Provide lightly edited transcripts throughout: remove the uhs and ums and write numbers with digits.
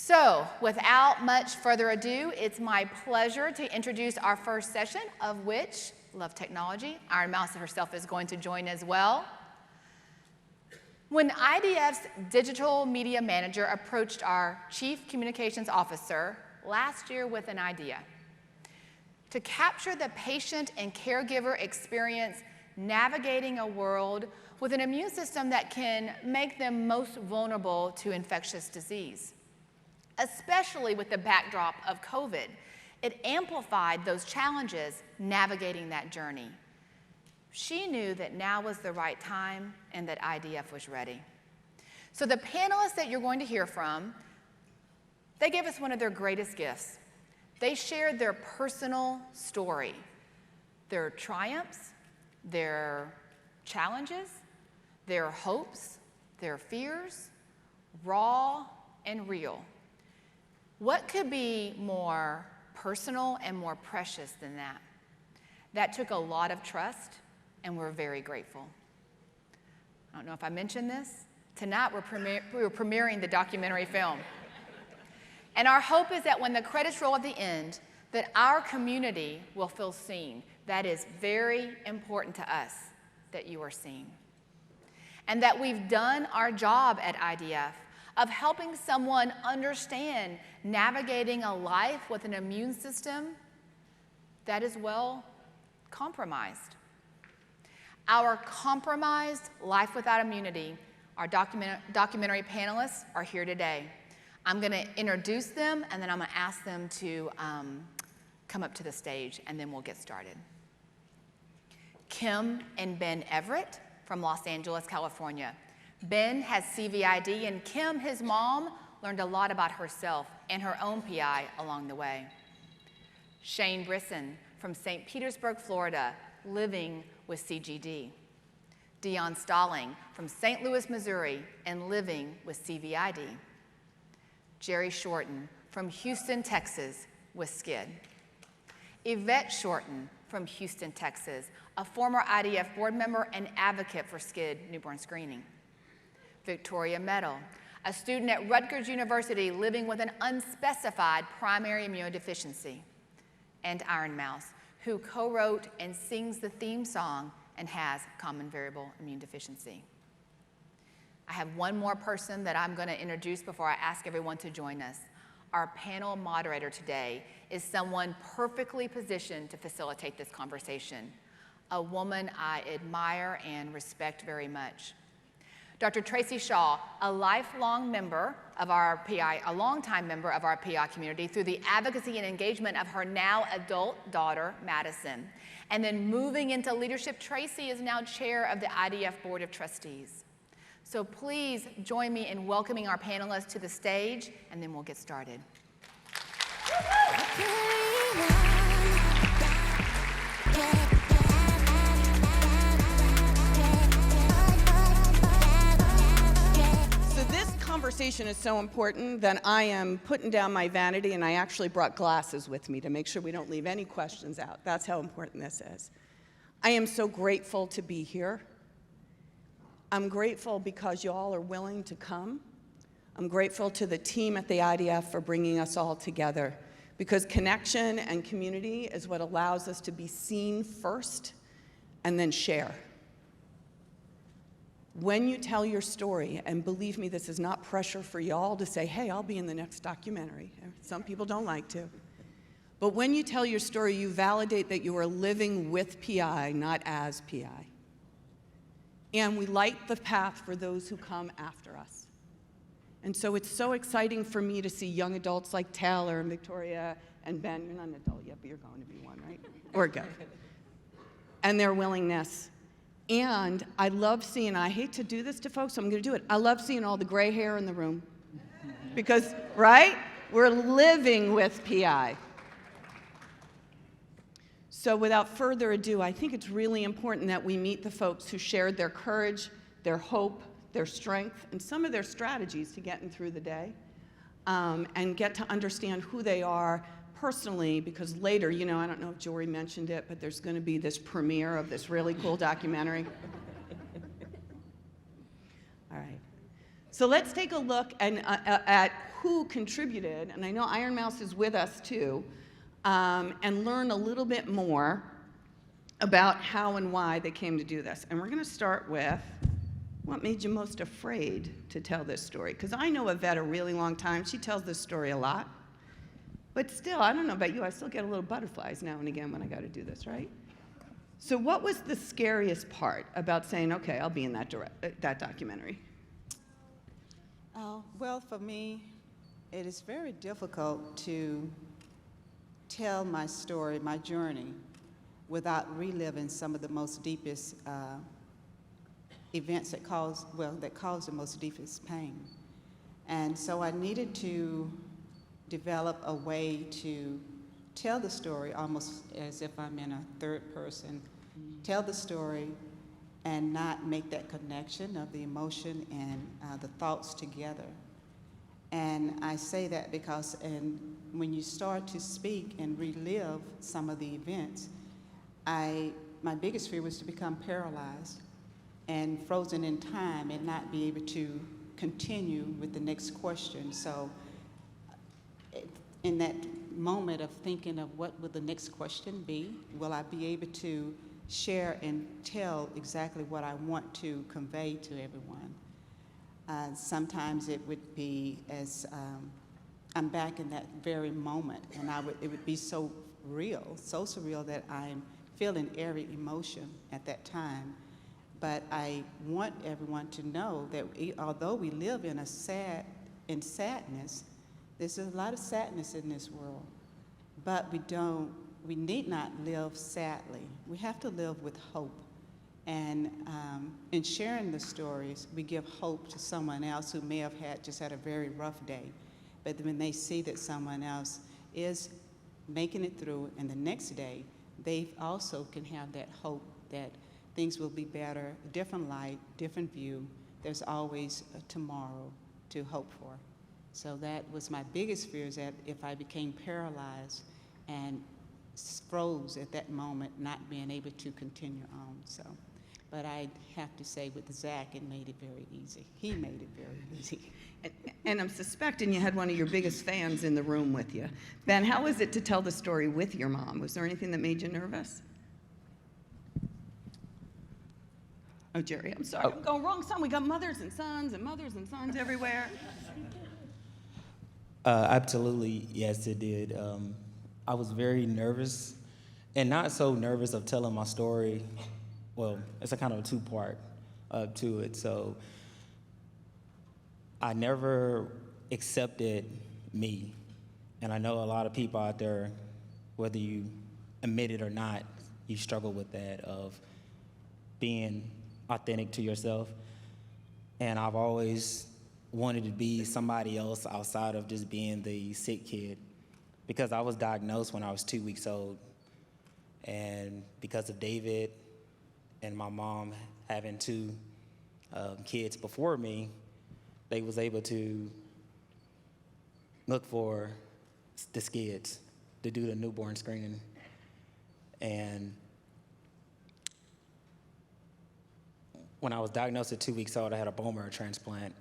So, without much further ado, it's my pleasure to introduce our first session, of which, love technology, Iron Mouse herself is going to join as well. When IDF's digital media manager approached our chief communications officer last year with an idea to capture the patient and caregiver experience navigating a world with an immune system that can make them most vulnerable to infectious disease, especially with the backdrop of COVID, it amplified those challenges navigating that journey. She knew that now was the right time and that IDF was ready. So the panelists that you're going to hear from, they gave us one of their greatest gifts. They shared their personal story, their triumphs, their challenges, their hopes, their fears, raw and real. What could be more personal and more precious than that? That took a lot of trust, and we're very grateful. I don't know if I mentioned this. Tonight, we're premiering the documentary film. And our hope is that when the credits roll at the end, that our community will feel seen. That is very important to us, that you are seen. And that we've done our job at IDF of helping someone understand navigating a life with an immune system that is well compromised. Our compromised life without immunity, our documentary panelists are here today. I'm going to introduce them, and then I'm going to ask them to come up to the stage, and then we'll get started. Kim and Ben Everett from Los Angeles, California. Ben has CVID, and Kim, his mom, learned a lot about herself and her own PI along the way. Shane Brisson from St. Petersburg, Florida, living with CGD. Dion Stalling from St. Louis, Missouri, and living with CVID. Jerry Shorten from Houston, Texas, with SCID. Yvette Shorten from Houston, Texas, a former IDF board member and advocate for SCID newborn screening. Victoria Meadow, a student at Rutgers University living with an unspecified primary immunodeficiency. And Iron Mouse, who co-wrote and sings the theme song and has common variable immune deficiency. I have one more person that I'm going to introduce before I ask everyone to join us. Our panel moderator today is someone perfectly positioned to facilitate this conversation, a woman I admire and respect very much. Dr. Tracy Shaw, a lifelong member of our PI, a longtime member of our PI community through the advocacy and engagement of her now adult daughter, Madison. And then moving into leadership, Tracy is now chair of the IDF Board of Trustees. So please join me in welcoming our panelists to the stage, and then we'll get started. Conversation is so important that I am putting down my vanity, and I actually brought glasses with me to make sure we don't leave any questions out. That's how important this is. I am so grateful to be here. I'm grateful because you all are willing to come. I'm grateful to the team at the IDF for bringing us all together, because connection and community is what allows us to be seen first and then share. When you tell your story, and believe me, this is not pressure for y'all to say, hey, I'll be in the next documentary. Some people don't like to. But when you tell your story, you validate that you are living with PI, not as PI. And we light the path for those who come after us. And so it's so exciting for me to see young adults like Taylor and Victoria and Ben. You're not an adult yet, but you're going to be one, right? Or go. And their willingness. And I love seeing, I hate to do this to folks, so I'm going to do it. I love seeing all the gray hair in the room. Because, right? We're living with PI. So without further ado, I think it's really important that we meet the folks who shared their courage, their hope, their strength, and some of their strategies to getting through the day, and get to understand who they are personally, because later, you know, I don't know if Jory mentioned it, but there's going to be this premiere of this really cool documentary. All right. So let's take a look at who contributed, and I know Iron Mouse is with us too, and learn a little bit more about how and why they came to do this. And we're going to start with what made you most afraid to tell this story? Because I know Yvette a really long time. She tells this story a lot. But still, I don't know about you, I still get a little butterflies now and again when I got to do this, right? So what was the scariest part about saying, okay, I'll be in that documentary? Well, for me, it is very difficult to tell my story, my journey, without reliving some of the most deepest events that cause the most deepest pain. And so I needed to develop a way to tell the story almost as if I'm in a third person, tell the story and not make that connection of the emotion and the thoughts together. And I say that because when you start to speak and relive some of the events, my biggest fear was to become paralyzed and frozen in time and not be able to continue with the next question. So in that moment of thinking of what will the next question be, will I be able to share and tell exactly what I want to convey to everyone? Sometimes it would be as I'm back in that very moment, and it would be so real, so surreal that I'm feeling every emotion at that time. But I want everyone to know that although we live in sadness, there's a lot of sadness in this world, but we need not live sadly. We have to live with hope. And in sharing the stories, we give hope to someone else who may have just had a very rough day. But when they see that someone else is making it through, and the next day, they also can have that hope that things will be better, different light, different view. There's always a tomorrow to hope for. So that was my biggest fear, is that if I became paralyzed and froze at that moment, not being able to continue on. So, but I have to say with Zach, it made it very easy. He made it very easy. And I'm suspecting you had one of your biggest fans in the room with you. Ben, how was it to tell the story with your mom? Was there anything that made you nervous? Oh, Jerry, I'm sorry, I'm going wrong song. We got mothers and sons everywhere. Absolutely, yes, it did. I was very nervous, and not so nervous of telling my story. Well, it's a kind of a two-part to it. So I never accepted me, and I know a lot of people out there, whether you admit it or not, you struggle with that of being authentic to yourself. And I've always wanted to be somebody else outside of just being the sick kid, because I was diagnosed when I was 2 weeks old. And because of David and my mom having two kids before me, they was able to look for the skids to do the newborn screening. And when I was diagnosed at 2 weeks old, I had a bone marrow transplant.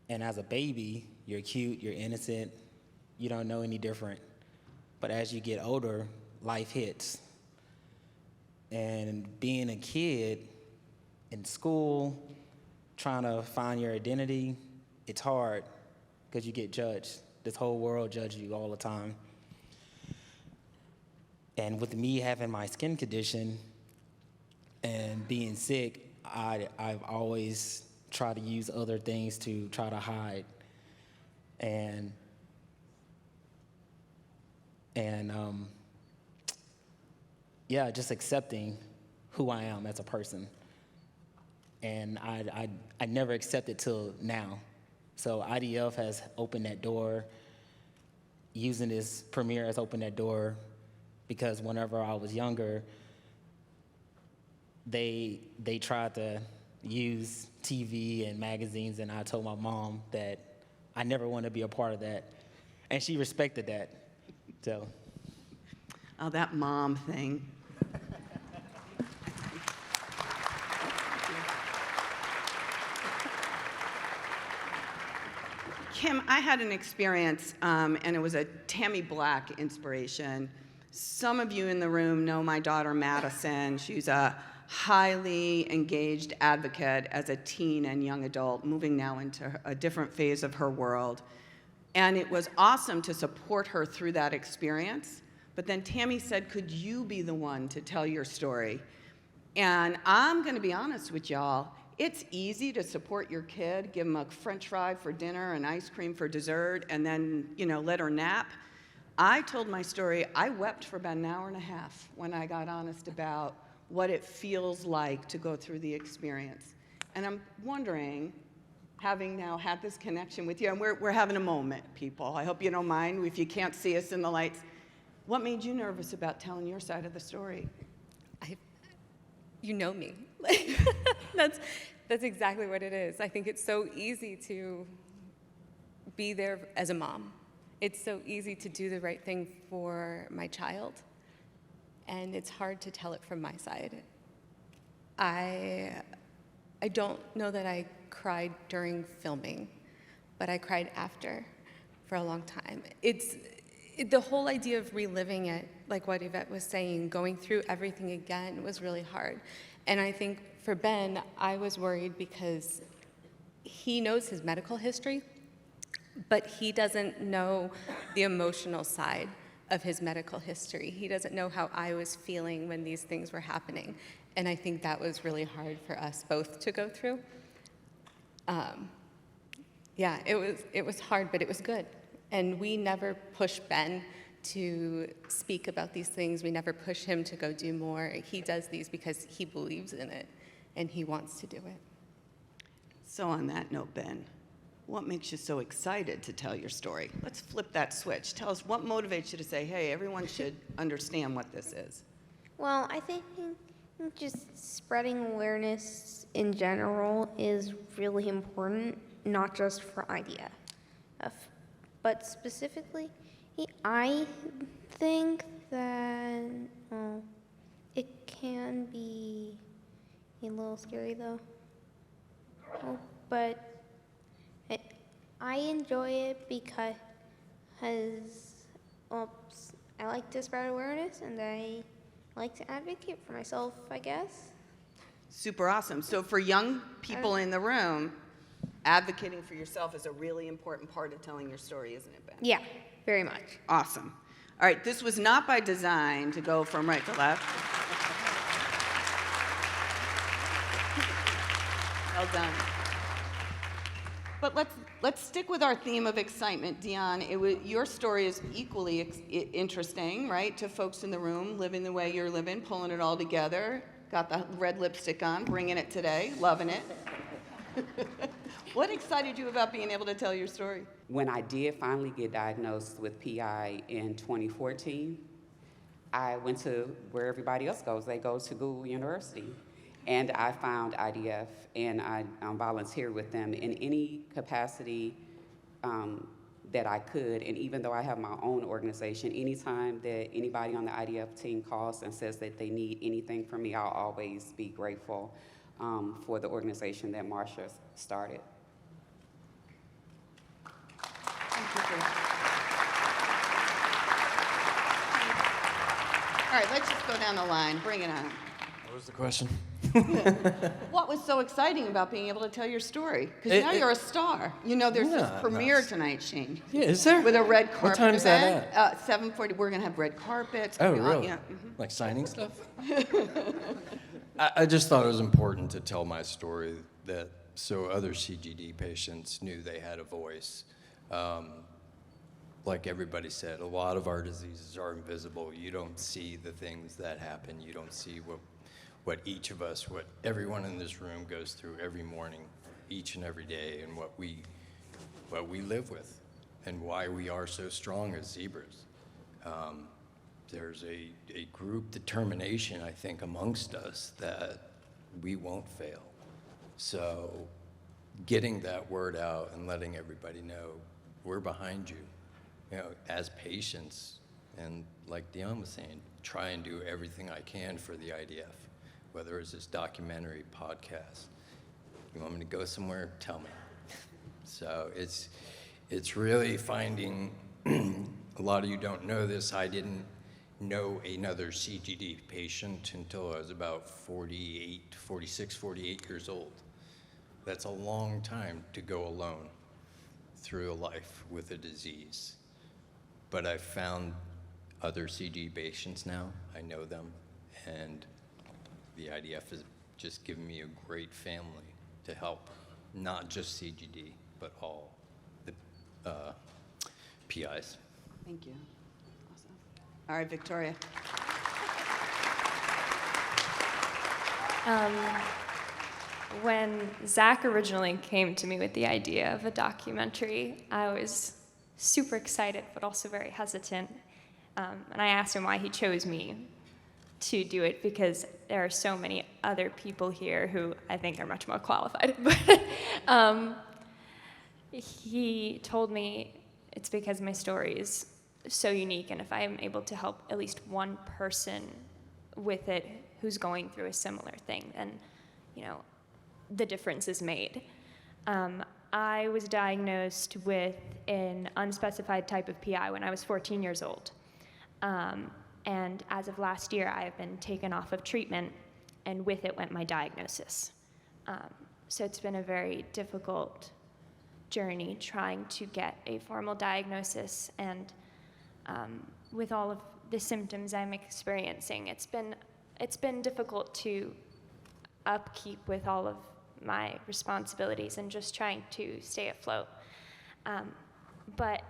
And as a baby, you're cute, you're innocent, you don't know any different. But as you get older, life hits. And being a kid in school, trying to find your identity, it's hard because you get judged. This whole world judges you all the time. And with me having my skin condition and being sick, I've always tried to use other things to try to hide. And yeah, just accepting who I am as a person. And I never accepted till now. So IDF has opened that door. Using this premiere has opened that door, because whenever I was younger, they tried to use TV and magazines, and I told my mom that I never want to be a part of that. And she respected that, so. Oh, that mom thing. Kim, I had an experience, and it was a Tammy Black inspiration. Some of you in the room know my daughter, Madison. She's a highly engaged advocate as a teen and young adult, moving now into a different phase of her world. And it was awesome to support her through that experience. But then Tammy said, could you be the one to tell your story? And I'm going to be honest with y'all. It's easy to support your kid, give them a French fry for dinner and ice cream for dessert, and then, let her nap. I told my story. I wept for about an hour and a half when I got honest about what it feels like to go through the experience. And I'm wondering, having now had this connection with you, and we're having a moment, people. I hope you don't mind if you can't see us in the lights. What made you nervous about telling your side of the story? You know me. That's exactly what it is. I think it's so easy to be there as a mom. It's so easy to do the right thing for my child, and it's hard to tell it from my side. I don't know that I cried during filming, but I cried after for a long time. The whole idea of reliving it, like what Yvette was saying, going through everything again was really hard. And I think for Ben, I was worried because he knows his medical history, but he doesn't know the emotional side of his medical history. He doesn't know how I was feeling when these things were happening. And I think that was really hard for us both to go through. Yeah, it was hard, but it was good. And we never push Ben to speak about these things. We never push him to go do more. He does these because he believes in it, and he wants to do it. So on that note, Ben, what makes you so excited to tell your story? Let's flip that switch. Tell us what motivates you to say, hey, everyone should understand what this is. Well, I think just spreading awareness in general is really important, not just for IDF. But specifically, I think that it can be a little scary though. But I enjoy it because I like to spread awareness and I like to advocate for myself, I guess. Super awesome. So for young people in the room, advocating for yourself is a really important part of telling your story, isn't it, Ben? Yeah, very much. Awesome. All right, this was not by design to go from right to left. Well done. But let's stick with our theme of excitement, Dion. Your story is equally interesting, right, to folks in the room, living the way you're living, pulling it all together. Got the red lipstick on, bringing it today, loving it. What excited you about being able to tell your story? When I did finally get diagnosed with PI in 2014, I went to where everybody else goes. They go to Google University. And I found IDF, and I volunteered with them in any capacity that I could. And even though I have my own organization, anytime that anybody on the IDF team calls and says that they need anything from me, I'll always be grateful for the organization that Marsha started. All right, let's just go down the line. Bring it on. What was the question? What was so exciting about being able to tell your story? Because now you're a star. You know, there's this premiere tonight, Shane. Yeah, is there? With a red carpet. What time's that at? 7:40. We're gonna have red carpets. Oh, really? Yeah. Like signing stuff? I just thought it was important to tell my story so other CGD patients knew they had a voice. Like everybody said, a lot of our diseases are invisible. You don't see the things that happen. You don't see what each of us, what everyone in this room goes through every morning, each and every day, and what we live with, and why we are so strong as zebras. There's a group determination, I think, amongst us that we won't fail. So getting that word out and letting everybody know we're behind you, as patients, and like Dion was saying, try and do everything I can for the IDF, whether it's this documentary, podcast. You want me to go somewhere? Tell me. So it's It's really finding, a lot of you don't know this, I didn't know another CGD patient until I was about 46, 48 years old. That's a long time to go alone through a life with a disease. But I've found other CGD patients now, I know them, and the IDF has just given me a great family to help, not just CGD, but all the PIs. Thank you. Awesome. All right, Victoria. When Zach originally came to me with the idea of a documentary, I was super excited, but also very hesitant. And I asked him why he chose me to do it, because there are so many other people here who I think are much more qualified. But he told me it's because my story is so unique, and if I am able to help at least one person with it who's going through a similar thing, then, you know, the difference is made. I was diagnosed with an unspecified type of PI when I was 14 years old. And as of last year, I have been taken off of treatment, and with it went my diagnosis. So it's been a very difficult journey trying to get a formal diagnosis, and with all of the symptoms I'm experiencing, it's been difficult to upkeep with all of my responsibilities and just trying to stay afloat. But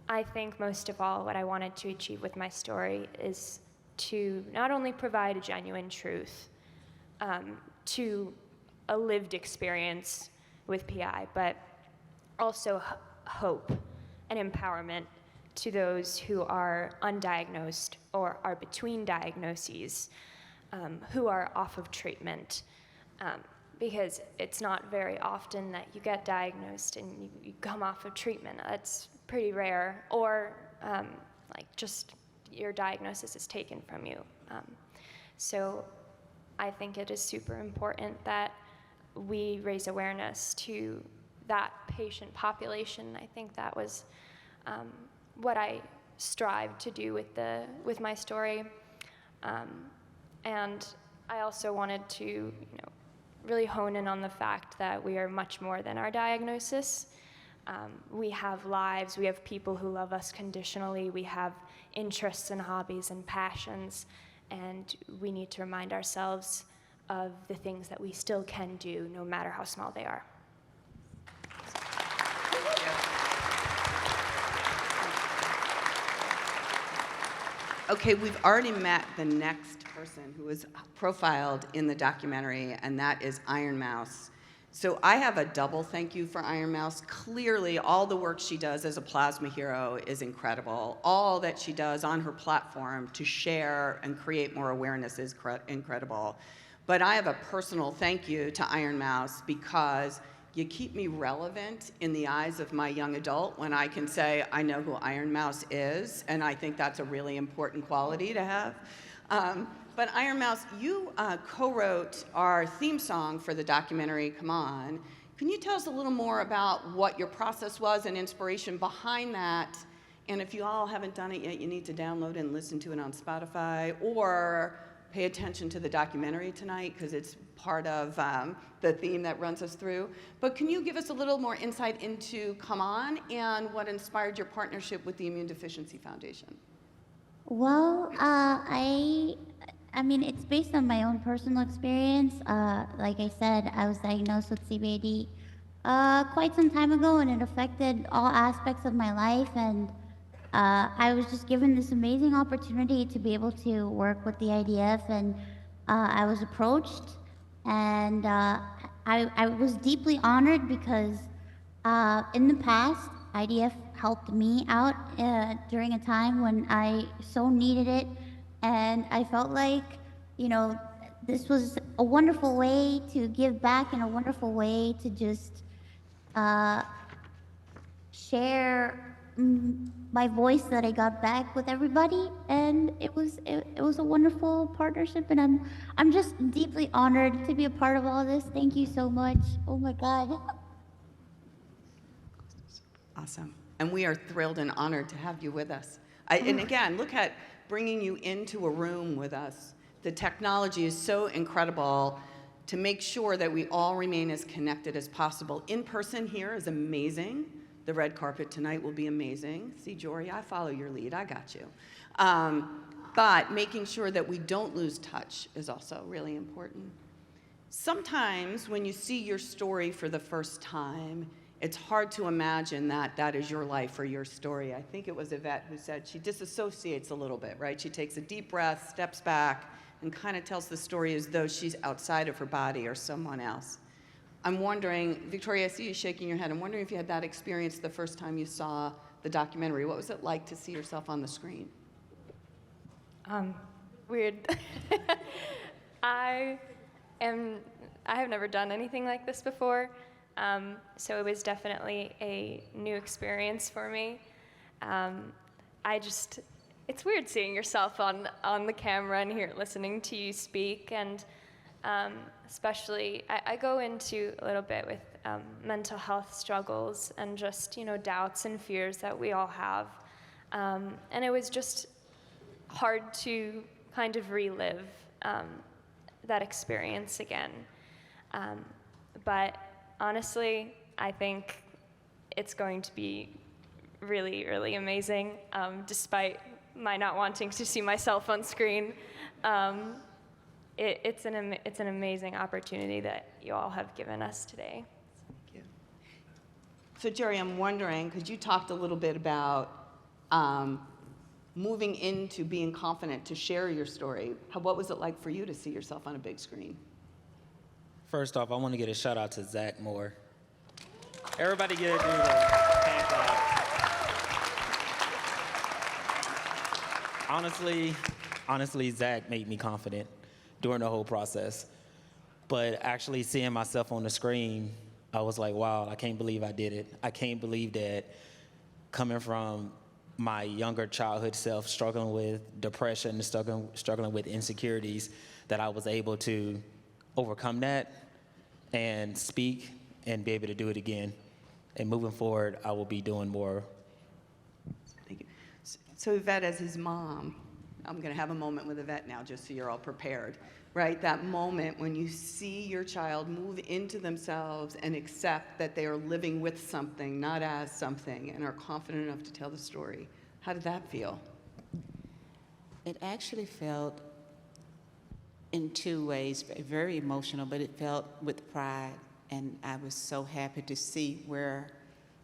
I think most of all, what I wanted to achieve with my story is to not only provide a genuine truth to a lived experience with PI, but also hope and empowerment to those who are undiagnosed or are between diagnoses, who are off of treatment. Because it's not very often that you get diagnosed and you come off of treatment. That's pretty rare, or like just your diagnosis is taken from you. So I think it is super important that we raise awareness to that patient population. I think that was what I strived to do with my story. And I also wanted to, really hone in on the fact that we are much more than our diagnosis. We have lives, we have people who love us conditionally, we have interests and hobbies and passions, and we need to remind ourselves of the things that we still can do, no matter how small they are. Okay, we've already met the next person who is profiled in the documentary, and that is Iron Mouse. So I have a double thank you for Iron Mouse. Clearly, all the work she does as a plasma hero is incredible. All that she does on her platform to share and create more awareness is incredible. But I have a personal thank you to Iron Mouse, because you keep me relevant in the eyes of my young adult when I can say I know who Iron Mouse is, and I think that's a really important quality to have. But Iron Mouse, you co-wrote our theme song for the documentary, Come On. Can you tell us a little more about what your process was and inspiration behind that? And if you all haven't done it yet, you need to download it and listen to it on Spotify, or pay attention to the documentary tonight, because it's part of the theme that runs us through. But can you give us a little more insight into Come On and what inspired your partnership with the Immune Deficiency Foundation? Well, I mean, it's based on my own personal experience. Like I said, I was diagnosed with CVAD quite some time ago, and it affected all aspects of my life. And I was just given this amazing opportunity to be able to work with the IDF, and I was approached, and I was deeply honored, because in the past, IDF helped me out during a time when I so needed it, and I felt like, this was a wonderful way to give back, and a wonderful way to just share my voice that I got back with everybody, and it was a wonderful partnership, and I'm just deeply honored to be a part of all this. Thank you so much. Oh my God. Awesome. And we are thrilled and honored to have you with us. And again, look at bringing you into a room with us. The technology is so incredible to make sure that we all remain as connected as possible. In person here is amazing. The red carpet tonight will be amazing. See, Jory, I follow your lead. I got you. But making sure that we don't lose touch is also really important. Sometimes when you see your story for the first time, it's hard to imagine that that is your life or your story. I think it was Yvette who said she disassociates a little bit, right? She takes a deep breath, steps back, and kind of tells the story as though she's outside of her body or someone else. I'm wondering, Victoria, I see you shaking your head. I'm wondering if you had that experience the first time you saw the documentary. What was it like to see yourself on the screen? Weird. I have never done anything like this before, so it was definitely a new experience for me. It's weird seeing yourself on the camera and listening to you speak, and especially, I go into a little bit with mental health struggles and just, doubts and fears that we all have. And it was just hard to kind of relive that experience again. But honestly, I think it's going to be really, really amazing, despite my not wanting to see myself on screen. It's an amazing opportunity that you all have given us today. Thank you. So Jerry, I'm wondering, because you talked a little bit about moving into being confident to share your story. What was it like for you to see yourself on a big screen? First off, I want to get a shout out to Zach Moore. Everybody get a hand clap. Honestly, Zach made me confident during the whole process. But actually seeing myself on the screen, I was like, wow, I can't believe I did it. I can't believe that coming from my younger childhood self, struggling with depression, struggling with insecurities, that I was able to overcome that and speak and be able to do it again. And moving forward, I will be doing more. Thank you. So Yvette, as his mom, I'm going to have a moment with Yvette now, just so you're all prepared, right? That moment when you see your child move into themselves and accept that they are living with something, not as something, and are confident enough to tell the story. How did that feel? It actually felt in two ways, very emotional, but it felt with pride. And I was so happy to see where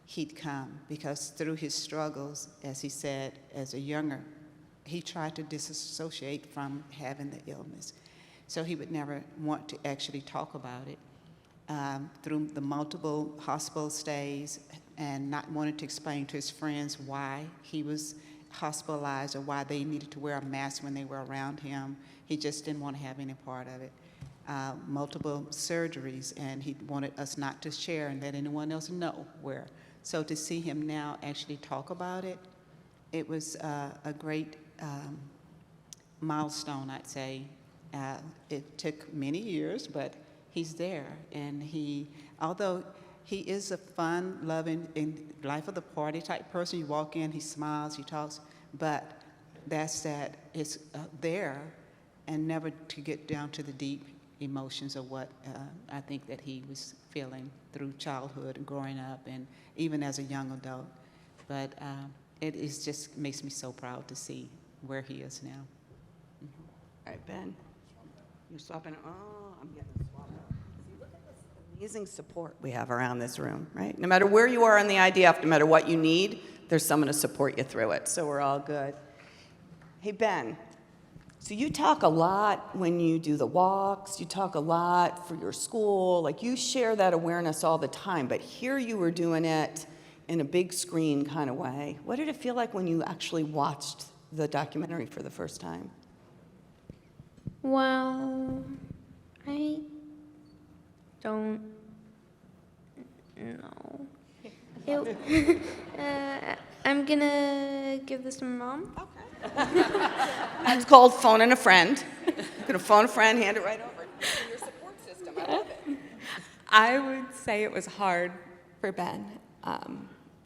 he'd come, because through his struggles, as he said, as a younger, he tried to disassociate from having the illness. So he would never want to actually talk about it. Through the multiple hospital stays and not wanting to explain to his friends why he was hospitalized or why they needed to wear a mask when they were around him. He just didn't want to have any part of it. Multiple surgeries, and he wanted us not to share and let anyone else know where. So to see him now actually talk about it, it was a great milestone, I'd say. It took many years, but he's there. And although he is a fun, loving, and life of the party type person, you walk in, he smiles, he talks, but it's there, and never to get down to the deep emotions of what I think that he was feeling through childhood and growing up, and even as a young adult. But it just makes me so proud to see where he is now. Mm-hmm. All right, Ben, you're swapping. Oh, I'm getting swapped. See, look at this amazing support we have around this room, right? No matter where you are in the IDF, no matter what you need, there's someone to support you through it. So we're all good. Hey, Ben. So you talk a lot when you do the walks, you talk a lot for your school, like you share that awareness all the time, but here you were doing it in a big screen kind of way. What did it feel like when you actually watched the documentary for the first time? Well, I don't know. I'm gonna give this to my mom. Okay. That's called phoning a friend. You're gonna phone a friend, hand it right over. Your support system, I love it. I would say it was hard for Ben.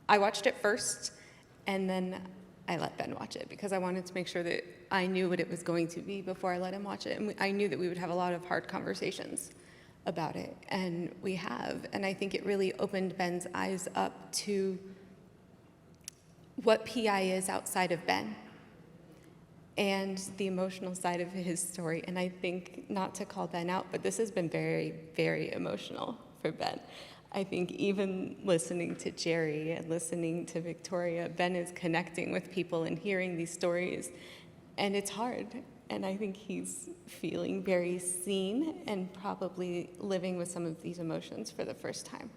I watched it first, and then I let Ben watch it because I wanted to make sure that I knew what it was going to be before I let him watch it. And I knew that we would have a lot of hard conversations about it, and we have. And I think it really opened Ben's eyes up to what PI is outside of Ben and the emotional side of his story. And I think, not to call Ben out, but this has been very, very emotional for Ben. I think even listening to Jerry and listening to Victoria, Ben is connecting with people and hearing these stories, and it's hard. And I think he's feeling very seen and probably living with some of these emotions for the first time.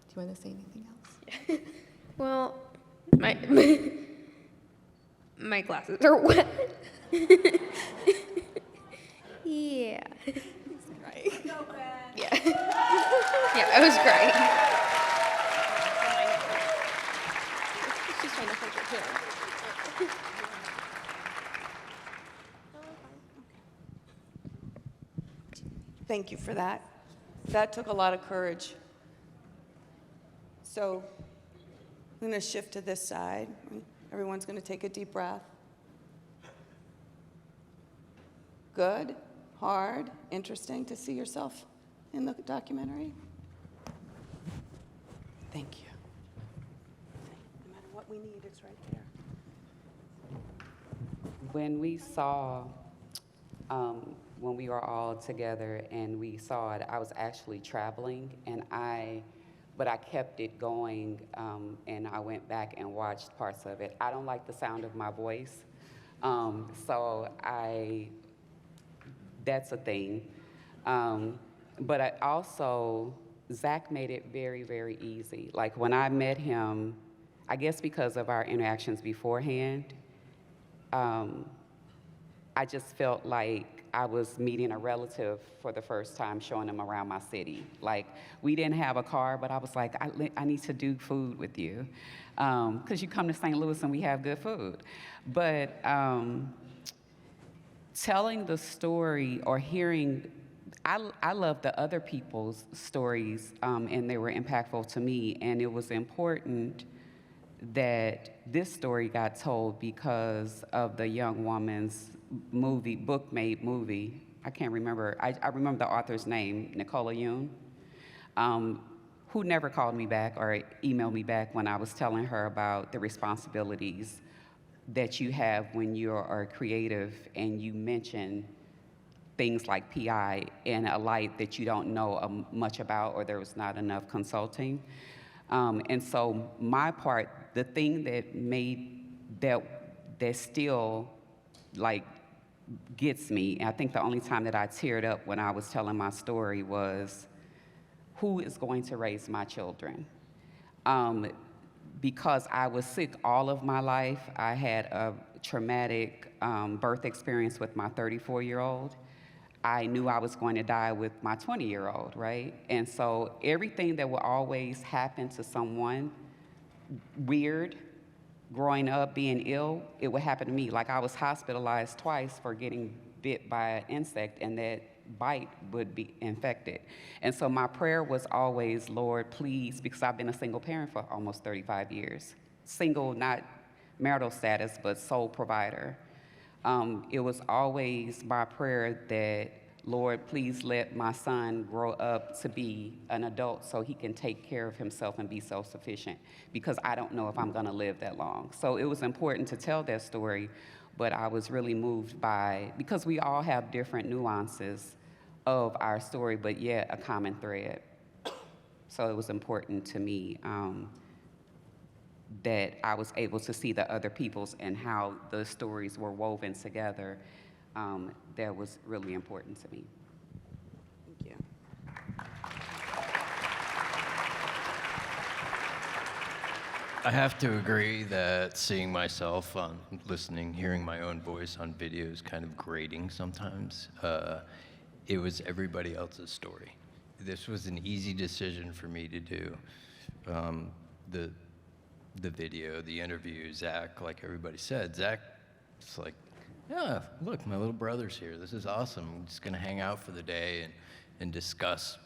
Do you want to say anything else? Well, my glasses are wet. Yeah. Right. Yeah. Yeah, I was crying. She's trying to hold her too. Thank you for that. That took a lot of courage. So I'm going to shift to this side. Everyone's going to take a deep breath. Good, hard, interesting to see yourself in the documentary. Thank you. No matter what we need, it's right there. When we saw, when we were all together and we saw it, I was actually traveling, but I kept it going, and I went back and watched parts of it. I don't like the sound of my voice, so that's a thing. But I also, Zach made it very, very easy. Like when I met him, I guess because of our interactions beforehand, I just felt like I was meeting a relative for the first time, showing him around my city. Like, we didn't have a car, but I was like, I need to do food with you. Because you come to St. Louis and we have good food. But telling the story or hearing, I love the other people's stories, and they were impactful to me. And it was important that this story got told because of the young woman's book-made movie. I can't remember. I remember the author's name, Nicola Yoon, who never called me back or emailed me back when I was telling her about the responsibilities that you have when you're creative and you mention things like PI in a light that you don't know much about or there was not enough consulting. And so my part, the thing that made that still like gets me, and I think the only time that I teared up when I was telling my story was, who is going to raise my children? Because I was sick all of my life. I had a traumatic birth experience with my 34-year-old. I knew I was going to die with my 20-year-old, right? And so everything that will always happen to someone weird, growing up, being ill, it would happen to me. Like I was hospitalized twice for getting bit by an insect, and that bite would be infected. And so my prayer was always, Lord, please, because I've been a single parent for almost 35 years. Single, not marital status, but sole provider. It was always my prayer that, Lord, please let my son grow up to be an adult so he can take care of himself and be self-sufficient, because I don't know if I'm gonna live that long. So it was important to tell that story, but I was really moved by, because we all have different nuances of our story, but yet a common thread. So it was important to me that I was able to see the other people's and how the stories were woven together. That was really important to me. Thank you. I have to agree that seeing myself on hearing my own voice on video is kind of grating sometimes. It was everybody else's story. This was an easy decision for me to do. The video, the interview, Zach, like everybody said, Zach, it's like, yeah, look, my little brother's here. This is awesome. I'm just gonna hang out for the day and discuss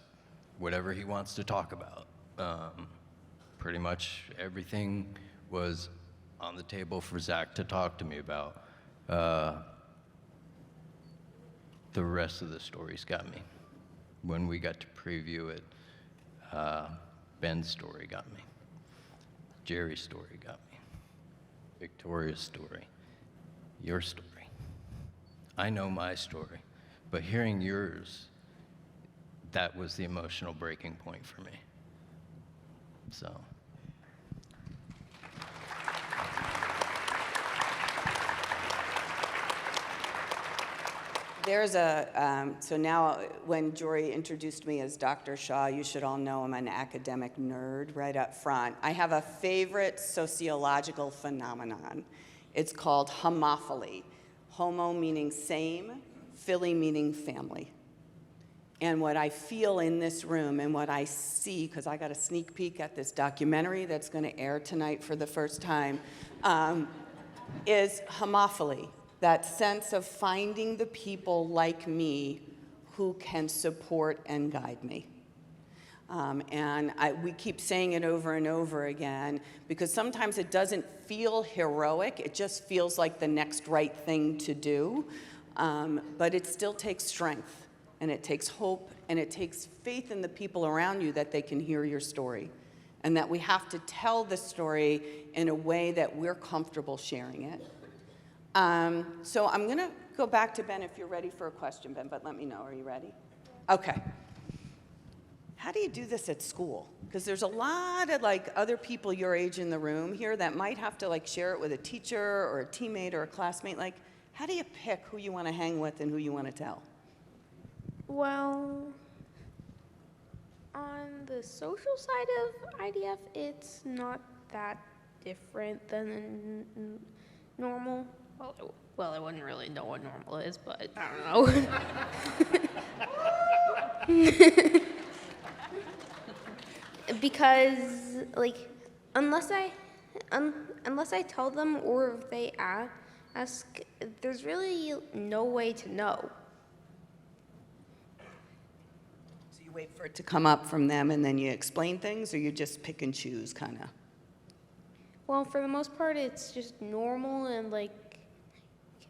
whatever he wants to talk about. pretty much everything was on the table for Zach to talk to me about. The rest of the stories got me. When we got to preview it, Ben's story got me. Jerry's story got me. Victoria's story. Your story. I know my story, but hearing yours, that was the emotional breaking point for me. So. There's so now when Jory introduced me as Dr. Shaw, you should all know I'm an academic nerd right up front. I have a favorite sociological phenomenon. It's called homophily. Homo meaning same, phily meaning family. And what I feel in this room and what I see, because I got a sneak peek at this documentary that's going to air tonight for the first time, is homophily. That sense of finding the people like me who can support and guide me. We keep saying it over and over again because sometimes it doesn't feel heroic, it just feels like the next right thing to do, but it still takes strength, and it takes hope, and it takes faith in the people around you that they can hear your story, and that we have to tell the story in a way that we're comfortable sharing it. So I'm going to go back to Ben if you're ready for a question, Ben, but let me know. Are you ready? Okay. How do you do this at school? Because there's a lot of other people your age in the room here that might have to share it with a teacher or a teammate or a classmate. How do you pick who you want to hang with and who you want to tell? Well, on the social side of IDF, it's not that different than normal. Well, I wouldn't really know what normal is, but I don't know. Because, unless I tell them or if they ask, there's really no way to know. So you wait for it to come up from them and then you explain things, or you just pick and choose, kind of? Well, for the most part, it's just normal, and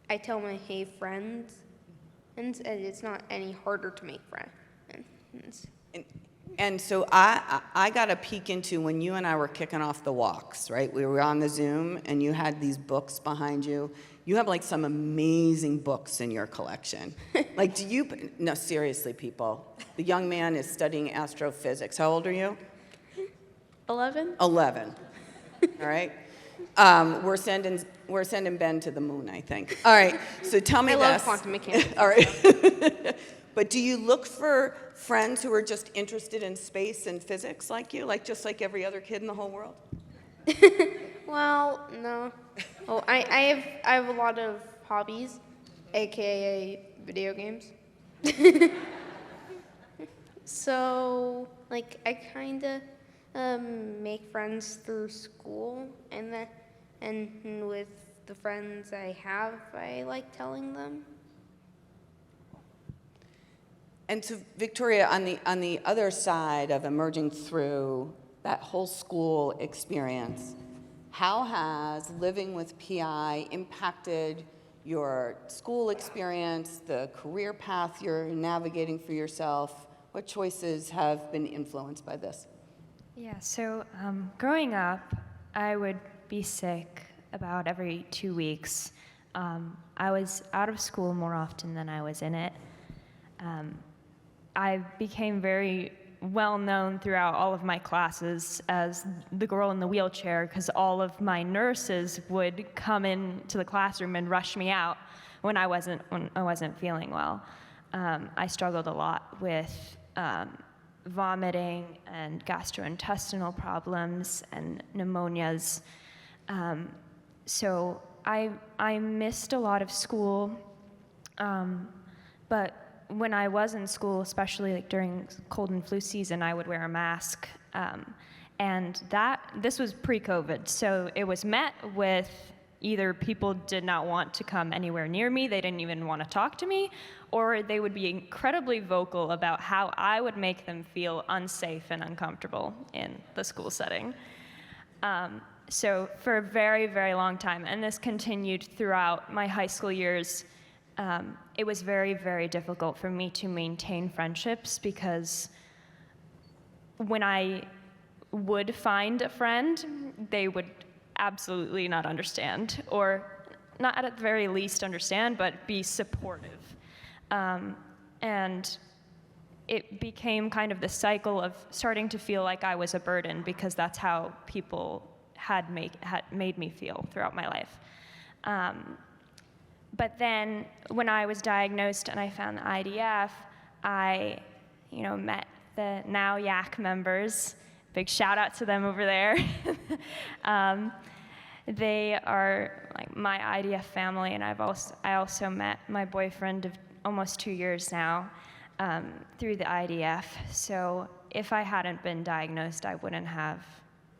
I tell my hey friends, and it's not any harder to make friends. And so I got a peek into when you and I were kicking off the walks, right? We were on the Zoom, and you had these books behind you. You have some amazing books in your collection. No, seriously, people. The young man is studying astrophysics. How old are you? 11. 11. All right. We're sending Ben to the moon, I think. All right. So tell me this. I love quantum mechanics. All right. But do you look for friends who are just interested in space and physics like you, just like every other kid in the whole world? Well, no. Oh, I have a lot of hobbies, aka video games. So I kind of make friends through school, and with the friends I have, I like telling them. And so, Victoria, on the other side of emerging through that whole school experience, how has living with PI impacted your school experience, the career path you're navigating for yourself? What choices have been influenced by this? Yeah, so growing up, I would be sick about every 2 weeks. I was out of school more often than I was in it. I became very well known throughout all of my classes as the girl in the wheelchair because all of my nurses would come into the classroom and rush me out when I wasn't feeling well. I struggled a lot with vomiting and gastrointestinal problems and pneumonias. So I missed a lot of school, but when I was in school, especially during cold and flu season, I would wear a mask. And this was pre-COVID, so it was met with either people did not want to come anywhere near me, they didn't even want to talk to me, or they would be incredibly vocal about how I would make them feel unsafe and uncomfortable in the school setting. So for a very, very long time, and this continued throughout my high school years, it was very, very difficult for me to maintain friendships because when I would find a friend, they would absolutely not understand, or not at the very least understand, but be supportive. And it became kind of the cycle of starting to feel like I was a burden because that's how people had made me feel throughout my life. But then when I was diagnosed and I found the IDF, I met the now YAC members. Big shout out to them over there. They are like my IDF family, and I also met my boyfriend of almost 2 years now through the IDF. So if I hadn't been diagnosed, I wouldn't have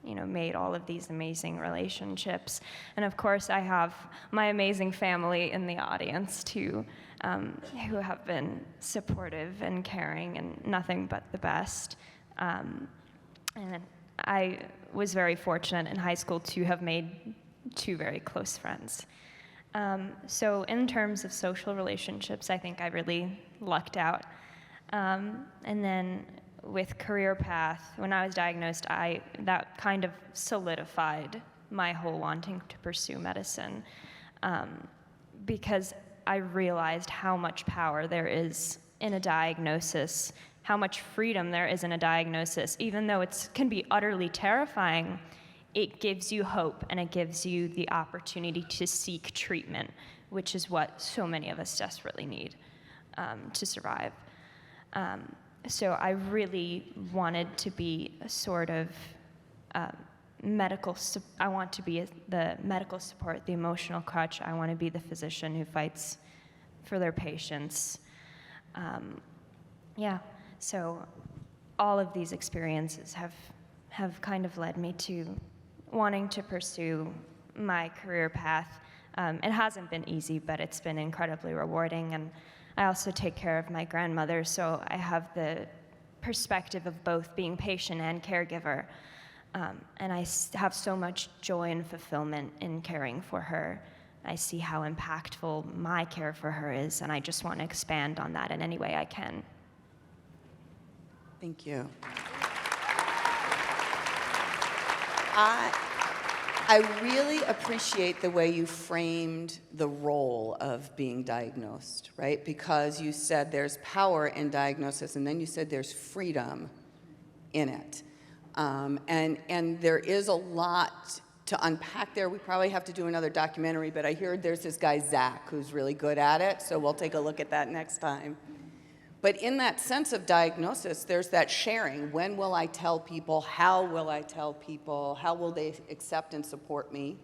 made all of these amazing relationships. And of course, I have my amazing family in the audience too, who have been supportive and caring and nothing but the best. And I was very fortunate in high school to have made 2 very close friends. So in terms of social relationships, I think I really lucked out. And then with career path, when I was diagnosed, that kind of solidified my whole wanting to pursue medicine, because I realized how much power there is in a diagnosis, how much freedom there is in a diagnosis. Even though it can be utterly terrifying, it gives you hope and it gives you the opportunity to seek treatment, which is what so many of us desperately need to survive. So I really wanted to be a sort of I want to be the medical support, the emotional crutch. I want to be the physician who fights for their patients. So all of these experiences have kind of led me to wanting to pursue my career path. It hasn't been easy, but it's been incredibly rewarding. And I also take care of my grandmother, so I have the perspective of both being patient and caregiver. And I have so much joy and fulfillment in caring for her. I see how impactful my care for her is, and I just want to expand on that in any way I can. Thank you. I really appreciate the way you framed the role of being diagnosed, right? Because you said there's power in diagnosis, and then you said there's freedom in it. And there is a lot to unpack there. We probably have to do another documentary, but I hear there's this guy, Zach, who's really good at it, so we'll take a look at that next time. But in that sense of diagnosis, there's that sharing. When will I tell people? How will I tell people? How will they accept and support me?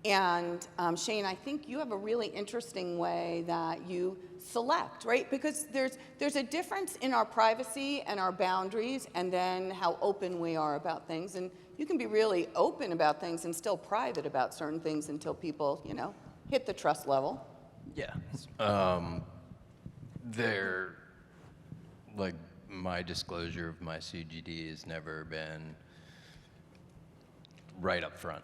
And Shane, I think you have a really interesting way that you select, right? Because there's a difference in our privacy and our boundaries, and then how open we are about things. And you can be really open about things and still private about certain things until people, hit the trust level. Yeah. Like, my disclosure of my CGD has never been right up front.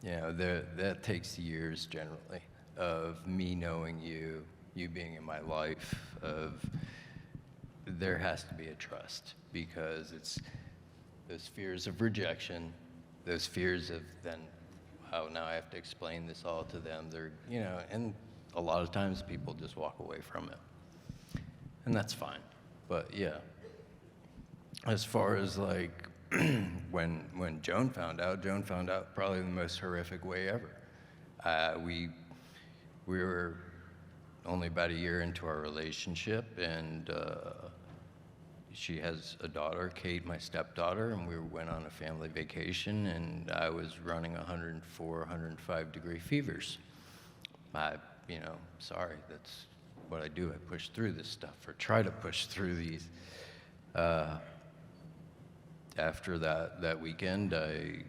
That takes years generally of me knowing you being in my life, there has to be a trust, because it's those fears of rejection, those fears of then, oh, now I have to explain this all to them. And a lot of times people just walk away from it. And that's fine. But yeah, as far as like when Joan found out probably the most horrific way ever. We were only about a year into our relationship, and she has a daughter, Kate, my stepdaughter, and we went on a family vacation, and I was running 104, 105 degree fevers. Sorry, that's what I do. I push through this stuff, or try to push through these. After that weekend, I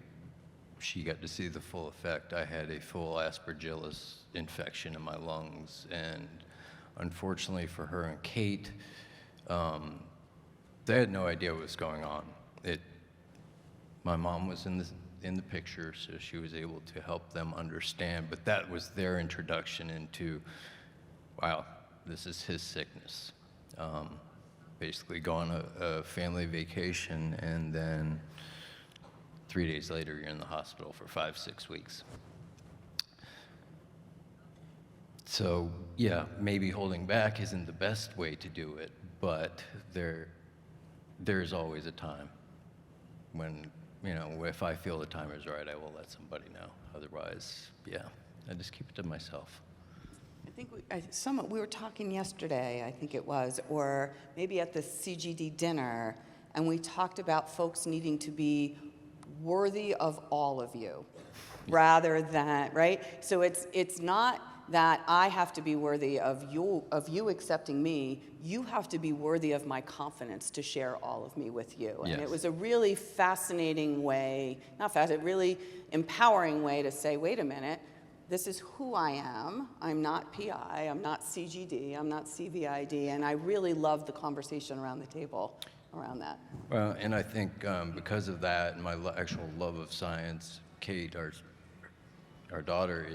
she got to see the full effect. I had a full aspergillus infection in my lungs, and unfortunately for her and Kate, they had no idea what was going on. My mom was in the picture, so she was able to help them understand, but that was their introduction into, wow, this is his sickness. Basically go on a family vacation, and then 3 days later, you're in the hospital for 5-6 weeks. So, yeah, maybe holding back isn't the best way to do it, but there's always a time when, if I feel the time is right, I will let somebody know. Otherwise, yeah, I just keep it to myself. I think we were talking yesterday, I think it was, or maybe at the CGD dinner, and we talked about folks needing to be worthy of all of you, rather than, right? So it's not that I have to be worthy of you accepting me. You have to be worthy of my confidence to share all of me with you. Yes. And it was a really fascinating way, really empowering way to say, wait a minute, this is who I am. I'm not PI, I'm not CGD, I'm not CVID, and I really loved the conversation around the table around that. Well, and I think because of that and my actual love of science, Kate, our daughter,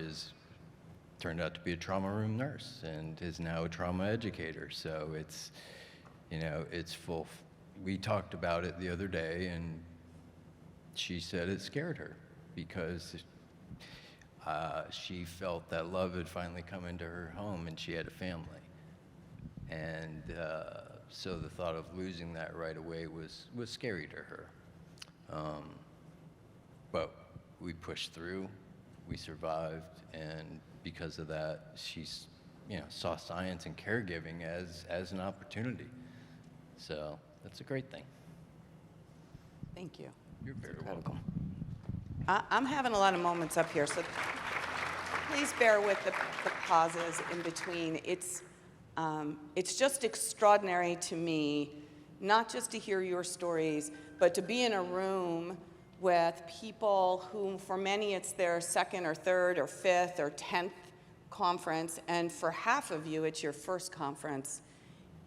turned out to be a trauma room nurse and is now a trauma educator. So it's full. We talked about it the other day, and she said it scared her because she felt that love had finally come into her home, and she had a family. And so the thought of losing that right away was scary to her. But we pushed through, we survived, and because of that, she saw science and caregiving as an opportunity. So that's a great thing. Thank you. You're very Incredible. welcome. I'm having a lot of moments up here, so please bear with the pauses in between. It's just extraordinary to me, not just to hear your stories, but to be in a room with people whom, for many, it's their second or third or fifth or 10th conference, and for half of you, it's your first conference.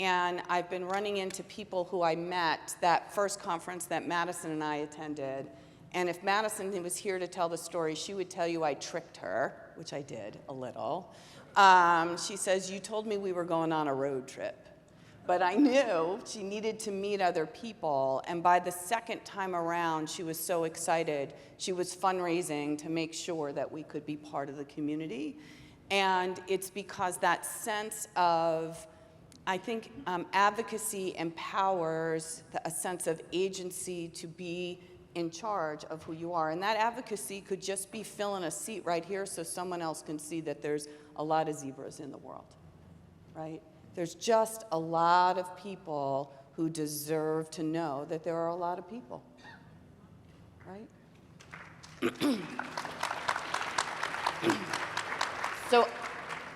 And I've been running into people who I met that first conference that Madison and I attended. And if Madison was here to tell the story, she would tell you I tricked her, which I did a little. She says, you told me we were going on a road trip. But I knew she needed to meet other people, and by the second time around, she was so excited. She was fundraising to make sure that we could be part of the community. And it's because that sense of, I think, advocacy empowers a sense of agency to be in charge of who you are. And that advocacy could just be filling a seat right here so someone else can see that there's a lot of zebras in the world, right? There's just a lot of people who deserve to know that there are a lot of people, right? So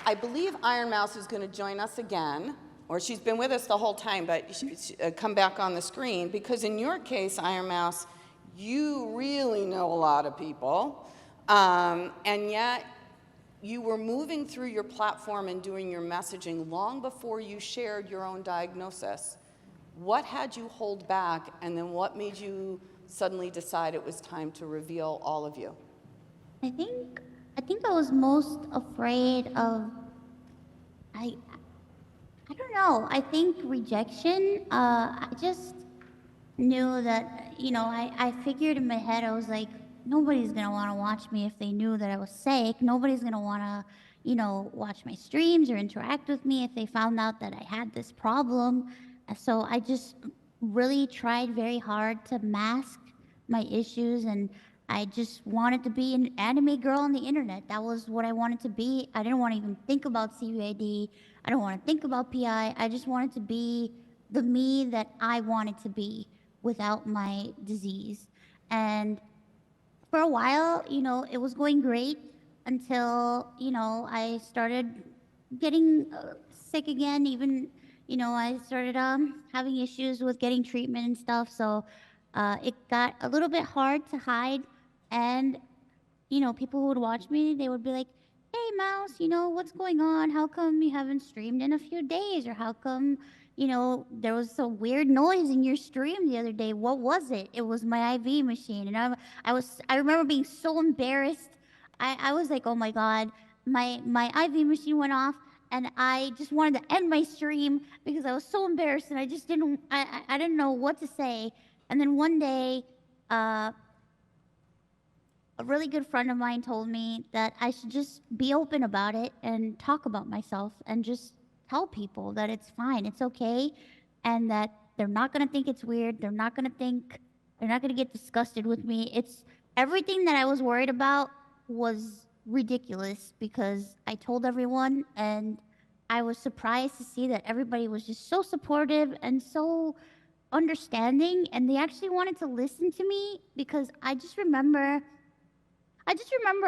I believe Iron Mouse is going to join us again, or she's been with us the whole time, but she come back on the screen, because in your case, Iron Mouse, you really know a lot of people, and yet you were moving through your platform and doing your messaging long before you shared your own diagnosis. What had you hold back, and then what made you suddenly decide it was time to reveal all of you? I think I was most afraid of, I don't know, I think rejection. I just knew that, I figured in my head, I was like, nobody's gonna wanna watch me if they knew that I was sick. Nobody's gonna wanna, watch my streams or interact with me if they found out that I had this problem. So I just really tried very hard to mask my issues, and I just wanted to be an anime girl on the internet. That was what I wanted to be. I didn't want to even think about CVID. I don't want to think about PI. I just wanted to be the me that I wanted to be without my disease. And for a while, it was going great until, I started getting sick again. Even, I started having issues with getting treatment and stuff. So it got a little bit hard to hide. And people who would watch me, they would be like, hey, Mouse, what's going on? How come you haven't streamed in a few days? Or how come, there was some weird noise in your stream the other day? What was it? It was my IV machine. And I remember being so embarrassed. I was like, oh my God, my IV machine went off. And I just wanted to end my stream because I was so embarrassed and I just I didn't know what to say. And then one day, a really good friend of mine told me that I should just be open about it and talk about myself and just tell people that it's fine, it's okay, and that they're not gonna think it's weird, they're not gonna get disgusted with me. It's everything that I was worried about was ridiculous because I told everyone, and I was surprised to see that everybody was just so supportive and so understanding, and they actually wanted to listen to me because I just remember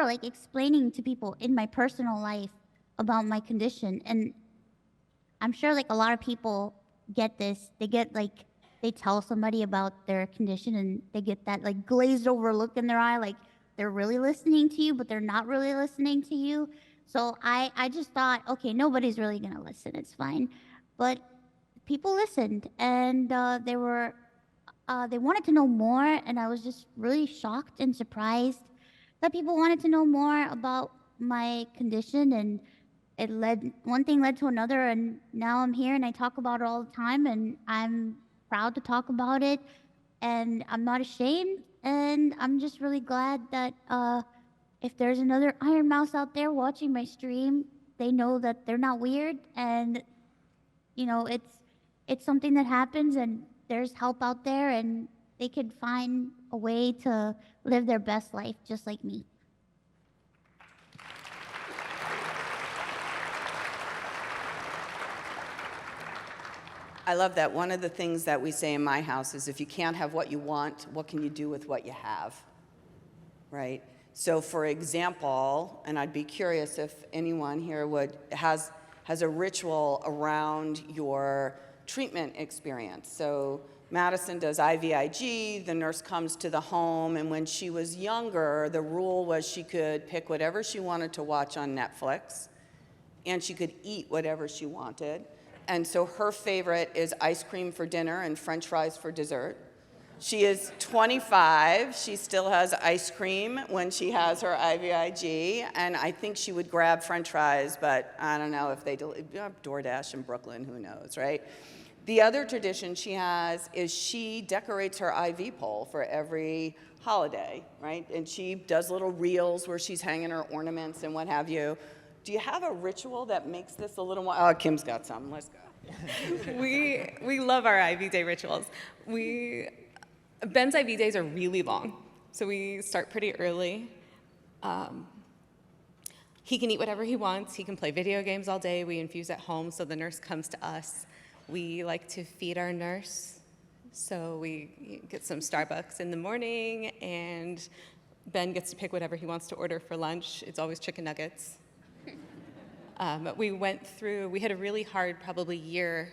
like explaining to people in my personal life about my condition. And I'm sure like a lot of people get this. They tell somebody about their condition and they get that like glazed over look in their eye, like they're really listening to you, but they're not really listening to you. So I just thought, okay, nobody's really gonna listen. It's fine. But people listened, and they wanted to know more, and I was just really shocked and surprised that people wanted to know more about my condition, and one thing led to another, and now I'm here and I talk about it all the time, and I'm proud to talk about it, and I'm not ashamed, and I'm just really glad that if there's another Iron Mouse out there watching my stream, they know that they're not weird, and it's something that happens, and there's help out there, and they could find a way to live their best life just like me. I love that. One of the things that we say in my house is if you can't have what you want, what can you do with what you have? Right? So for example, and I'd be curious if anyone here has a ritual around your treatment experience. So Madison does IVIG, the nurse comes to the home, and when she was younger, the rule was she could pick whatever she wanted to watch on Netflix, and she could eat whatever she wanted. And so her favorite is ice cream for dinner and French fries for dessert. She is 25. She still has ice cream when she has her IVIG, and I think she would grab French fries, but I don't know if they DoorDash in Brooklyn, who knows, right? The other tradition she has is she decorates her IV pole for every holiday, right? And she does little reels where she's hanging her ornaments and what have you. Do you have a ritual that makes this a little more? Oh, Kim's got some. Let's go. We love our IV day rituals. Ben's IV days are really long, so we start pretty early. He can eat whatever he wants. He can play video games all day. We infuse at home, so the nurse comes to us. We like to feed our nurse, so we get some Starbucks in the morning, and Ben gets to pick whatever he wants to order for lunch. It's always chicken nuggets. We had a really hard probably year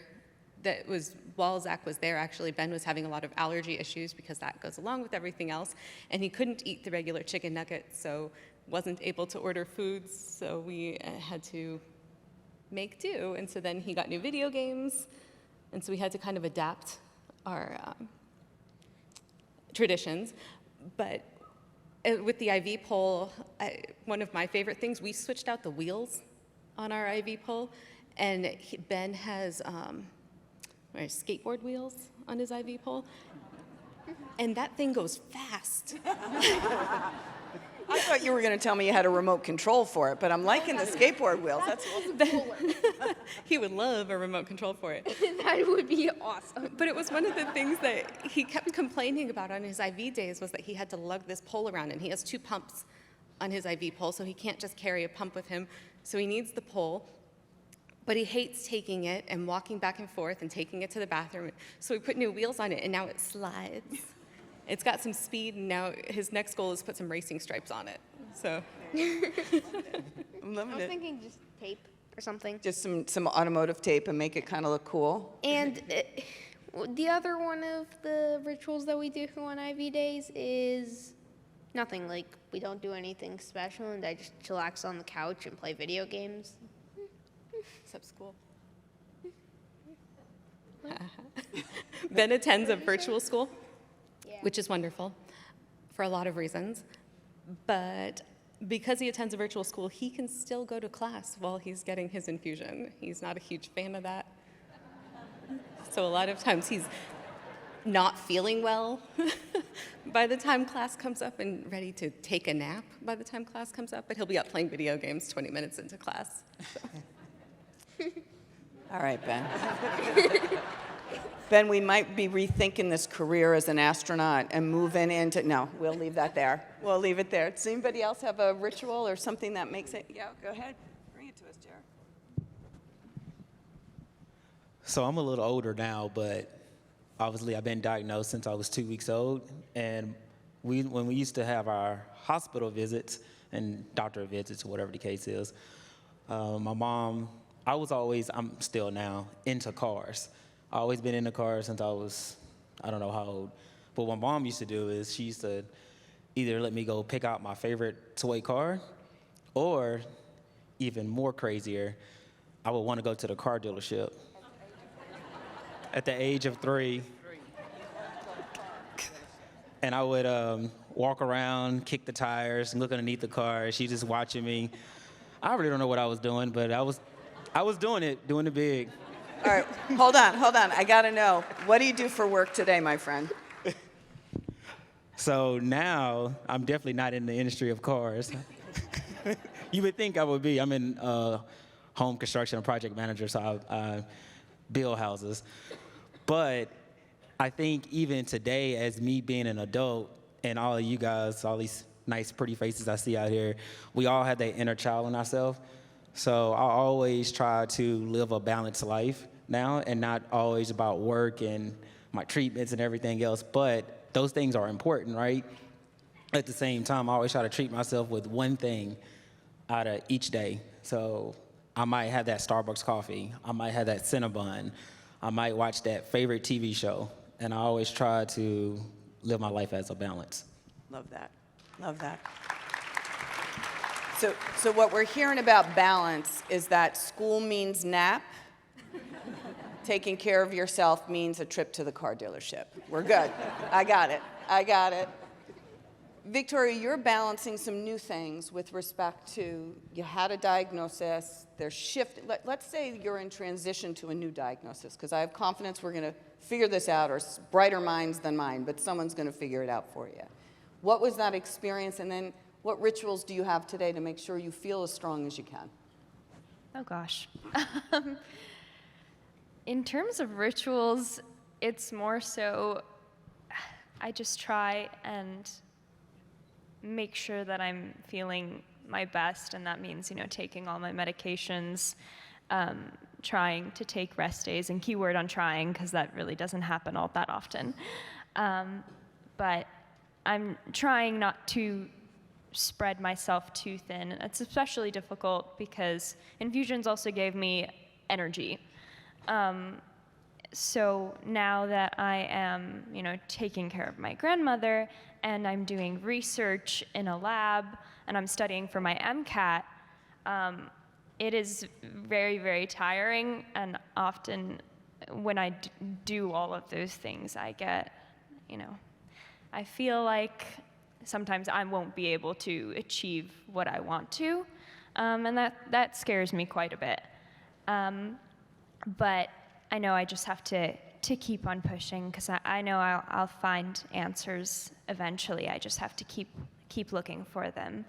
that was, while Zach was there, actually, Ben was having a lot of allergy issues because that goes along with everything else, and he couldn't eat the regular chicken nuggets, so wasn't able to order foods, so we had to make do, and so then he got new video games, and so we had to kind of adapt our traditions. But with the IV pole, one of my favorite things, we switched out the wheels on our IV pole, and Ben has skateboard wheels on his IV pole, and that thing goes fast. I thought you were going to tell me you had a remote control for it, but I'm liking the skateboard wheels. That's He would love a remote control for it. That would be awesome. But it was one of the things that he kept complaining about on his IV days was that he had to lug this pole around, and he has 2 pumps on his IV pole, so he can't just carry a pump with him. So he needs the pole, but he hates taking it and walking back and forth and taking it to the bathroom. So we put new wheels on it, and now it slides. It's got some speed, and now his next goal is to put some racing stripes on it. So I'm loving I was it. thinking just tape or something. Just some automotive tape and make it kind of look cool. And the other one of the rituals that we do on IV days is Nothing, like, we don't do anything special, and I just chillax on the couch and play video games. Except school. Ben attends a virtual school, which is wonderful for a lot of reasons. But because he attends a virtual school, he can still go to class while he's getting his infusion. He's not a huge fan of that. So a lot of times he's not feeling well by the time class comes up and ready to take a nap by the time class comes up, but he'll be up playing video games 20 minutes into class. So. All right, Ben. Ben, we might be rethinking this career as an astronaut and moving into, no, we'll leave that there. We'll leave it there. Does anybody else have a ritual or something that makes it, yeah, go ahead. Bring it to us, Jared. So I'm a little older now, but obviously I've been diagnosed since I was 2 weeks old. And when we used to have our hospital visits and doctor visits, whatever the case is, my mom, I'm still now, into cars. I've always been into cars since I was, I don't know how old. But what my mom used to do is she used to either let me go pick out my favorite toy car, or even more crazier, I would want to go to the car dealership. At the age of 3. And I would walk around, kick the tires, look underneath the car. She just watching me. I really don't know what I was doing, but I was doing it big. All right, hold on. I gotta know. What do you do for work today, my friend? So now, I'm definitely not in the industry of cars. You would think I would be. I'm in home construction and project manager, so I build houses. But I think even today, as me being an adult, and all of you guys, all these nice, pretty faces I see out here, we all have that inner child in ourselves. So I always try to live a balanced life now, and not always about work and my treatments and everything else, but those things are important, right? At the same time, I always try to treat myself with one thing out of each day. So I might have that Starbucks coffee, I might have that Cinnabon, I might watch that favorite TV show, and I always try to live my life as a balance. Love that. So what we're hearing about balance is that school means nap, taking care of yourself means a trip to the car dealership. We're good. I got it. Victoria, you're balancing some new things with respect to, you had a diagnosis, there's shift. Let's say you're in transition to a new diagnosis, because I have confidence we're going to figure this out, or brighter minds than mine, but someone's going to figure it out for you. What was that experience, and then what rituals do you have today to make sure you feel as strong as you can? Oh gosh. In terms of rituals, it's more so I just try and make sure that I'm feeling my best, and that means, taking all my medications, trying to take rest days, and keyword on trying, because that really doesn't happen all that often. But I'm trying not to spread myself too thin. It's especially difficult because infusions also gave me energy. So now that I am, taking care of my grandmother, and I'm doing research in a lab, and I'm studying for my MCAT, it is very, very tiring, and often when I do all of those things, I get, I feel like sometimes I won't be able to achieve what I want to, and that scares me quite a bit. But I know I just have to keep on pushing, because I know I'll find answers eventually. I just have to keep looking for them.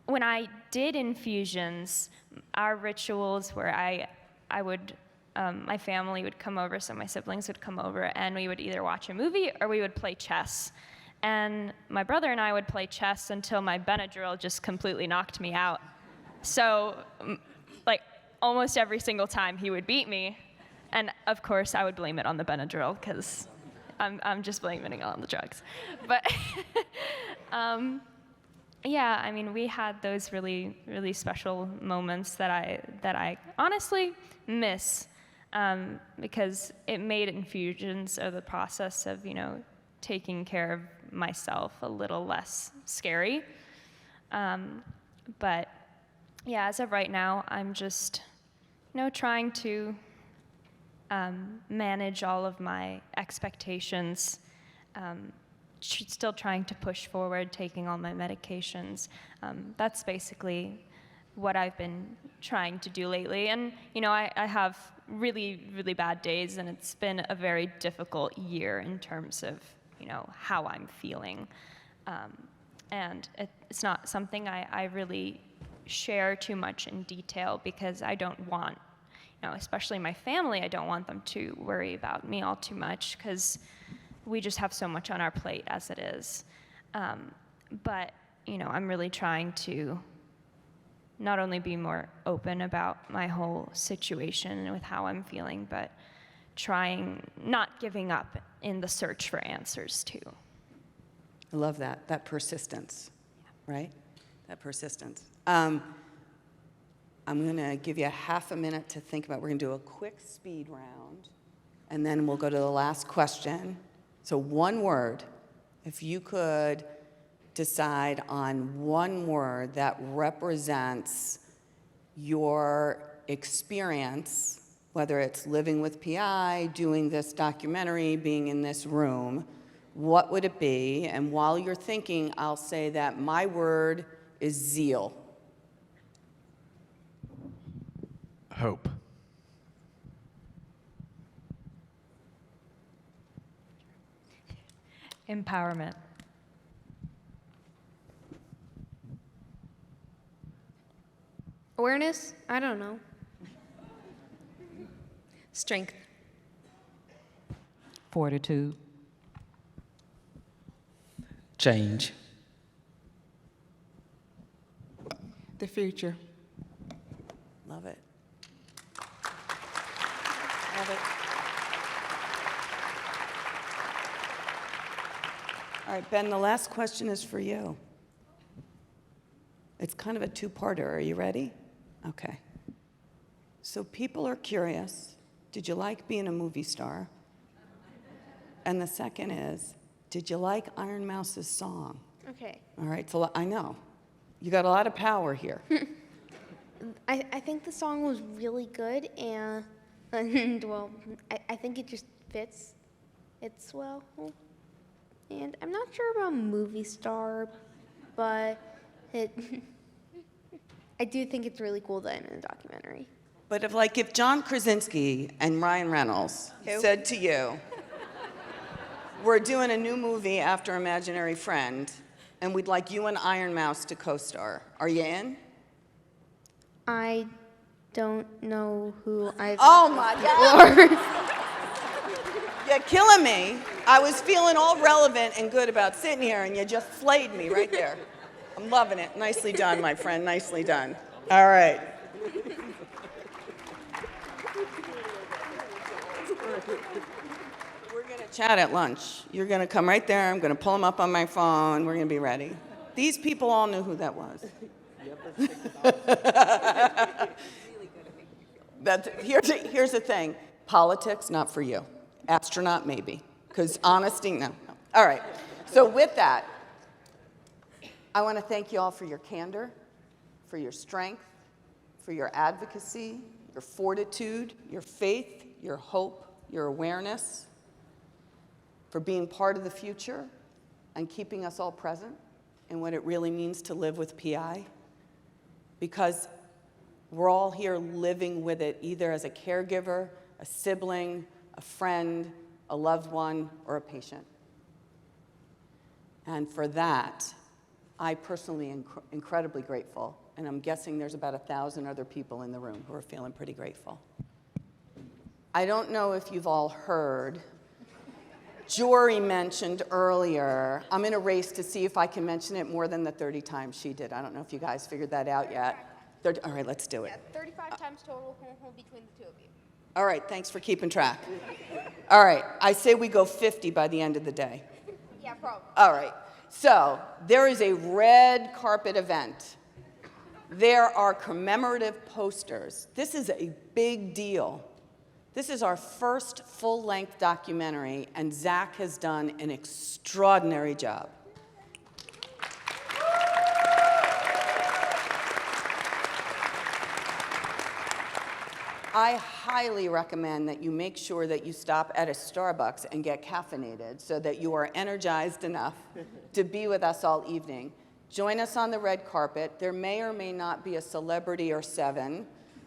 When I did infusions, our rituals were I would, my family would come over, so my siblings would come over, and we would either watch a movie or we would play chess. And my brother and I would play chess until my Benadryl just completely knocked me out. So, almost every single time he would beat me, and of course I would blame it on the Benadryl, because I'm just blaming it on the drugs. But yeah, we had those really, really special moments that I honestly miss, because it made infusions, or the process of taking care of myself a little less scary. But yeah, as of right now, I'm just, trying to manage all of my expectations, still trying to push forward, taking all my medications. That's basically what I've been trying to do lately. And, I have really, really bad days, and it's been a very difficult year in terms of, how I'm feeling. And it's not something I really share too much in detail, because I don't want, especially my family, I don't want them to worry about me all too much, because we just have so much on our plate as it is. But, I'm really trying to not only be more open about my whole situation and with how I'm feeling, but not giving up in the search for answers too. I love that persistence, right? That persistence. I'm going to give you a half a minute to think about. We're going to do a quick speed round, and then we'll go to the last question. So one word, if you could decide on one word that represents your experience, whether it's living with PI, doing this documentary, being in this room, what would it be? And while you're thinking, I'll say that my word is zeal. Hope. Empowerment. Awareness? I don't know. Strength. Fortitude. Change. The future. Love it. Love it. All right, Ben, the last question is for you. It's kind of a two-parter. Are you ready? Okay. So people are curious. Did you like being a movie star? And the second is, did you like Iron Mouse's song? Okay. All right, so I know. You got a lot of power here. I think the song was really good, and well, I think it just fits. It's well. And I'm not sure about movie star, but I do think it's really cool that I'm in a documentary. But if John Krasinski and Ryan Reynolds said to you, we're doing a new movie after Imaginary Friend, and we'd like you and Iron Mouse to co-star, are you in? I don't know who I've. Oh my God! You're killing me. I was feeling all relevant and good about sitting here, and you just flayed me right there. I'm loving it. Nicely done, my friend. Nicely done. All right. We're going to chat at lunch. You're going to come right there. I'm going to pull them up on my phone. We're going to be ready. These people all knew who that was. Here's the thing. Politics, not for you. Astronaut, maybe. Because honesty, no. All right. So with that, I want to thank you all for your candor, for your strength, for your advocacy, your fortitude, your faith, your hope, your awareness, for being part of the future and keeping us all present in what it really means to live with PI. Because we're all here living with it, either as a caregiver, a sibling, a friend, a loved one, or a patient. And for that, I personally am incredibly grateful, and I'm guessing there's about 1,000 other people in the room who are feeling pretty grateful. I don't know if you've all heard, Jory mentioned earlier, I'm in a race to see if I can mention it more than the 30 times she did. I don't know if you guys figured that out yet. All right, let's do it. Yeah, 35 times total between the two of you. All right, thanks for keeping track. All right, I say we go 50 by the end of the day. Yeah, probably. All right, so there is a red carpet event. There are commemorative posters. This is a big deal. This is our first full-length documentary, and Zach has done an extraordinary job. I highly recommend that you make sure that you stop at a Starbucks and get caffeinated so that you are energized enough to be with us all evening. Join us on the red carpet. There may or may not be a celebrity or 7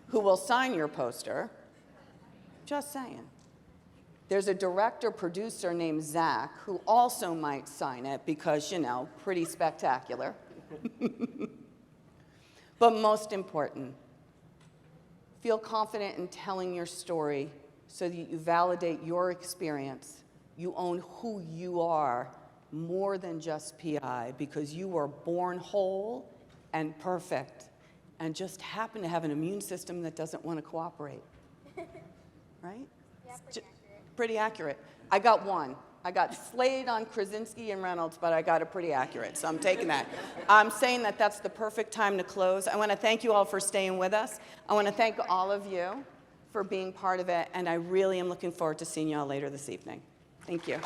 who will sign your poster. Just saying. There's a director-producer named Zach who also might sign it because, you know, pretty spectacular. But most important, feel confident in telling your story so that you validate your experience. You own who you are more than just PI because you were born whole and perfect and just happen to have an immune system that doesn't want to cooperate. Right? Yeah, pretty accurate. I got 1. I got slayed on Krasinski and Reynolds, but I got it pretty accurate, so I'm taking that. I'm saying that that's the perfect time to close. I want to thank you all for staying with us. I want to thank all of you for being part of it, and I really am looking forward to seeing you all later this evening. Thank you.